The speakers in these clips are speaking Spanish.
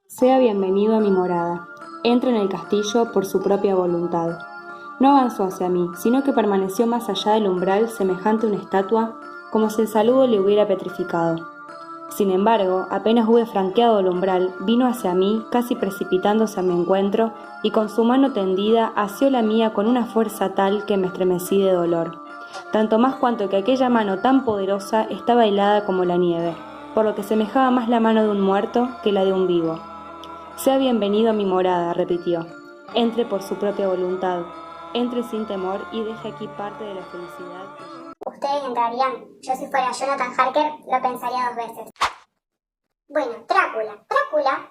Sea bienvenido a mi morada. Entra en el castillo por su propia voluntad. No avanzó hacia mí, sino que permaneció más allá del umbral semejante a una estatua, como si el saludo le hubiera petrificado. Sin embargo, apenas hube franqueado el umbral, vino hacia mí, casi precipitándose a mi encuentro, y con su mano tendida asió la mía con una fuerza tal que me estremecí de dolor, tanto más cuanto que aquella mano tan poderosa estaba helada como la nieve, por lo que semejaba más la mano de un muerto que la de un vivo. Sea bienvenido a mi morada, repitió. Entre por su propia voluntad, entre sin temor y deje aquí parte de la felicidad. Ustedes entrarían. Yo si fuera Jonathan Harker lo pensaría 2 veces. Bueno, Drácula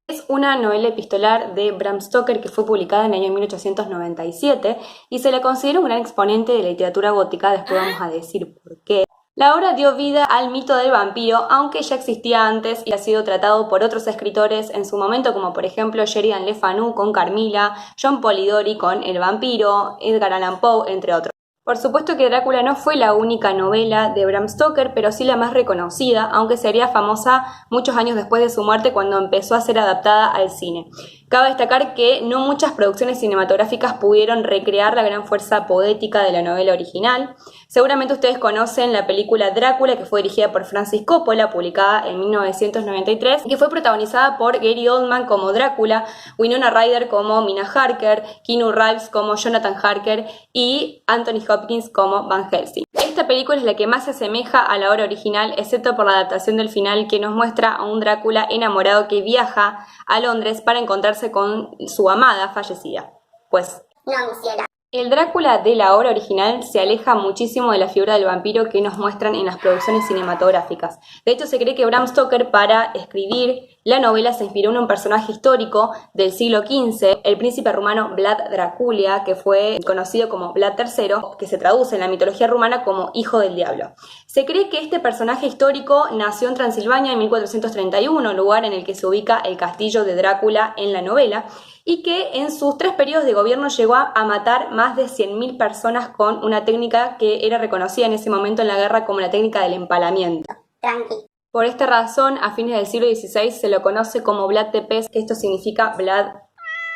Es una novela epistolar de Bram Stoker que fue publicada en el año 1897 y se le considera un gran exponente de la literatura gótica. Después vamos a decir por qué. La obra dio vida al mito del vampiro, aunque ya existía antes y ha sido tratado por otros escritores en su momento, como por ejemplo Sheridan Le Fanu con Carmilla, John Polidori con El vampiro, Edgar Allan Poe, entre otros. Por supuesto que Drácula no fue la única novela de Bram Stoker, pero sí la más reconocida, aunque sería famosa muchos años después de su muerte cuando empezó a ser adaptada al cine. Cabe destacar que no muchas producciones cinematográficas pudieron recrear la gran fuerza poética de la novela original. Seguramente ustedes conocen la película Drácula, que fue dirigida por Francis Coppola, publicada en 1993, y que fue protagonizada por Gary Oldman como Drácula, Winona Ryder como Mina Harker, Keanu Reeves como Jonathan Harker y Anthony Hopkins como Van Helsing. Esta película es la que más se asemeja a la obra original, excepto por la adaptación del final, que nos muestra a un Drácula enamorado que viaja a Londres para encontrarse con su amada fallecida. Pues no, mi ciela. el Drácula de la obra original se aleja muchísimo de la figura del vampiro que nos muestran en las producciones cinematográficas. De hecho, se cree que Bram Stoker, para escribir la novela, se inspiró en un personaje histórico del siglo XV, el príncipe rumano Vlad Dracula, que fue conocido como Vlad III, que se traduce en la mitología rumana como Hijo del Diablo. Se cree que este personaje histórico nació en Transilvania en 1431, lugar en el que se ubica el castillo de Drácula en la novela, y que en sus 3 periodos de gobierno llegó a matar más de 100.000 personas con una técnica que era reconocida en ese momento en la guerra como la técnica del empalamiento. Tranqui. Por esta razón, a fines del siglo XVI se lo conoce como Vlad Tepes, que esto significa Vlad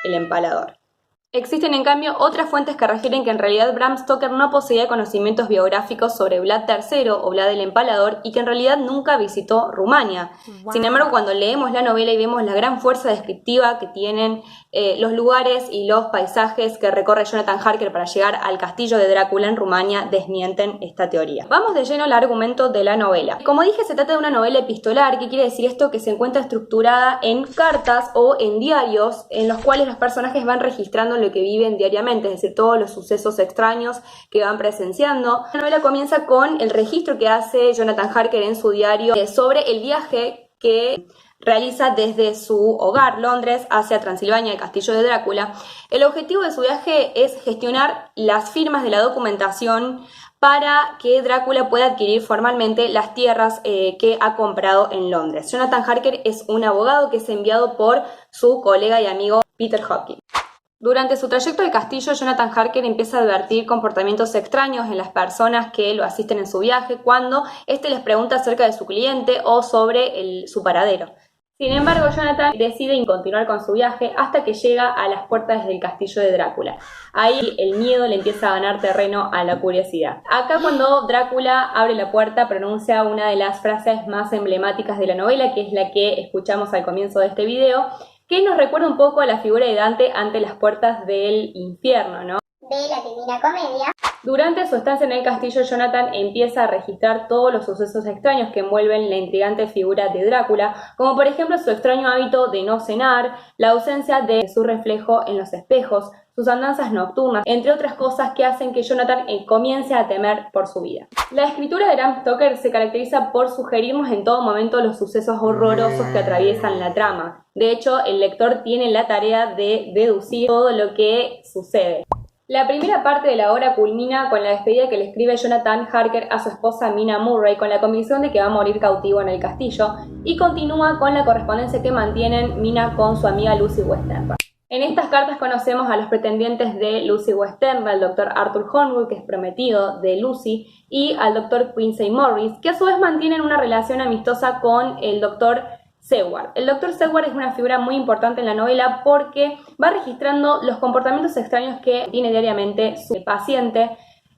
el Empalador. Existen, en cambio, otras fuentes que refieren que en realidad Bram Stoker no poseía conocimientos biográficos sobre Vlad III o Vlad el Empalador y que en realidad nunca visitó Rumania. Wow. Sin embargo, cuando leemos la novela y vemos la gran fuerza descriptiva que tienen los lugares y los paisajes que recorre Jonathan Harker para llegar al castillo de Drácula en Rumania, desmienten esta teoría. Vamos de lleno al argumento de la novela. Como dije, se trata de una novela epistolar. ¿Qué quiere decir esto? Que se encuentra estructurada en cartas o en diarios en los cuales los personajes van registrando lo que viven diariamente, es decir, todos los sucesos extraños que van presenciando. La novela comienza con el registro que hace Jonathan Harker en su diario sobre el viaje que realiza desde su hogar, Londres, hacia Transilvania, el castillo de Drácula. El objetivo de su viaje es gestionar las firmas de la documentación para que Drácula pueda adquirir formalmente las tierras que ha comprado en Londres. Jonathan Harker es un abogado que es enviado por su colega y amigo Peter Hopkins. Durante su trayecto al castillo, Jonathan Harker empieza a advertir comportamientos extraños en las personas que lo asisten en su viaje cuando éste les pregunta acerca de su cliente o sobre su paradero. Sin embargo, Jonathan decide continuar con su viaje hasta que llega a las puertas del castillo de Drácula. Ahí el miedo le empieza a ganar terreno a la curiosidad. Acá, cuando Drácula abre la puerta, pronuncia una de las frases más emblemáticas de la novela, que es la que escuchamos al comienzo de este video, que nos recuerda un poco a la figura de Dante ante las puertas del infierno, ¿no? De la Divina Comedia. Durante su estancia en el castillo, Jonathan empieza a registrar todos los sucesos extraños que envuelven la intrigante figura de Drácula, como por ejemplo su extraño hábito de no cenar, la ausencia de su reflejo en los espejos, sus andanzas nocturnas, entre otras cosas que hacen que Jonathan comience a temer por su vida. La escritura de Bram Stoker se caracteriza por sugerirnos en todo momento los sucesos horrorosos que atraviesan la trama. De hecho, el lector tiene la tarea de deducir todo lo que sucede. La primera parte de la obra culmina con la despedida que le escribe Jonathan Harker a su esposa Mina Murray con la convicción de que va a morir cautivo en el castillo, y continúa con la correspondencia que mantienen Mina con su amiga Lucy Westenra. En estas cartas conocemos a los pretendientes de Lucy Westenra, al Dr. Arthur Hornwood, que es prometido de Lucy, y al Dr. Quincy Morris, que a su vez mantienen una relación amistosa con el Dr. Seward. El Dr. Seward es una figura muy importante en la novela porque va registrando los comportamientos extraños que tiene diariamente su paciente,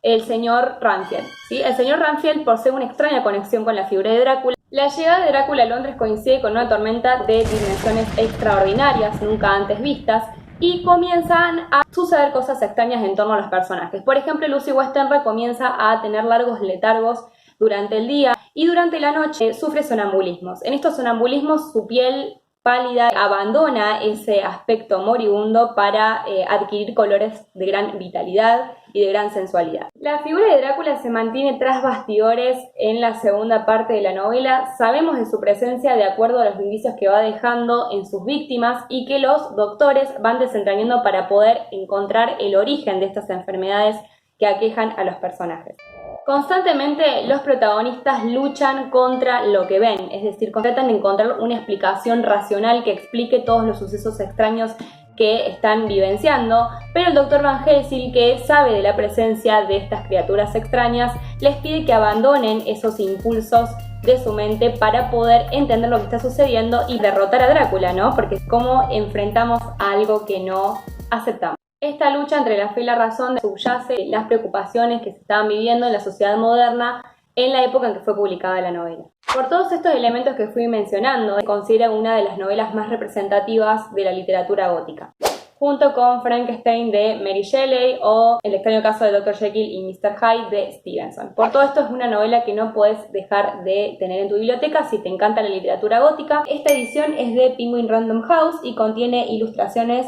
el señor Ranfield, ¿sí? El señor Ranfield posee una extraña conexión con la figura de Drácula. La llegada de Drácula a Londres coincide con una tormenta de dimensiones extraordinarias, nunca antes vistas, y comienzan a suceder cosas extrañas en torno a los personajes. Por ejemplo, Lucy Westenra comienza a tener largos letargos durante el día y durante la noche sufre sonambulismos. En estos sonambulismos su piel pálida abandona ese aspecto moribundo para adquirir colores de gran vitalidad y de gran sensualidad. La figura de Drácula se mantiene tras bastidores en la segunda parte de la novela. Sabemos de su presencia de acuerdo a los indicios que va dejando en sus víctimas y que los doctores van desentrañando para poder encontrar el origen de estas enfermedades que aquejan a los personajes. Constantemente los protagonistas luchan contra lo que ven, es decir, tratan de encontrar una explicación racional que explique todos los sucesos extraños que están vivenciando, pero el Dr. Van Helsing, que sabe de la presencia de estas criaturas extrañas, les pide que abandonen esos impulsos de su mente para poder entender lo que está sucediendo y derrotar a Drácula, ¿no? Porque es como enfrentamos a algo que no aceptamos. Esta lucha entre la fe y la razón subyace las preocupaciones que se estaban viviendo en la sociedad moderna en la época en que fue publicada la novela. Por todos estos elementos que fui mencionando, se considera una de las novelas más representativas de la literatura gótica, junto con Frankenstein de Mary Shelley o El extraño caso de Dr. Jekyll y Mr. Hyde de Stevenson. Por todo esto es una novela que no puedes dejar de tener en tu biblioteca si te encanta la literatura gótica. Esta edición es de Penguin Random House y contiene ilustraciones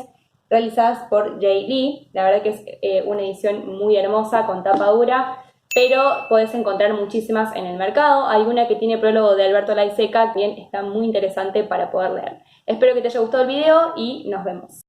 realizadas por J. Lee. La verdad que es una edición muy hermosa con tapa dura, pero podés encontrar muchísimas en el mercado. Hay una que tiene prólogo de Alberto Laiseca, que también está muy interesante para poder leer. Espero que te haya gustado el video y nos vemos.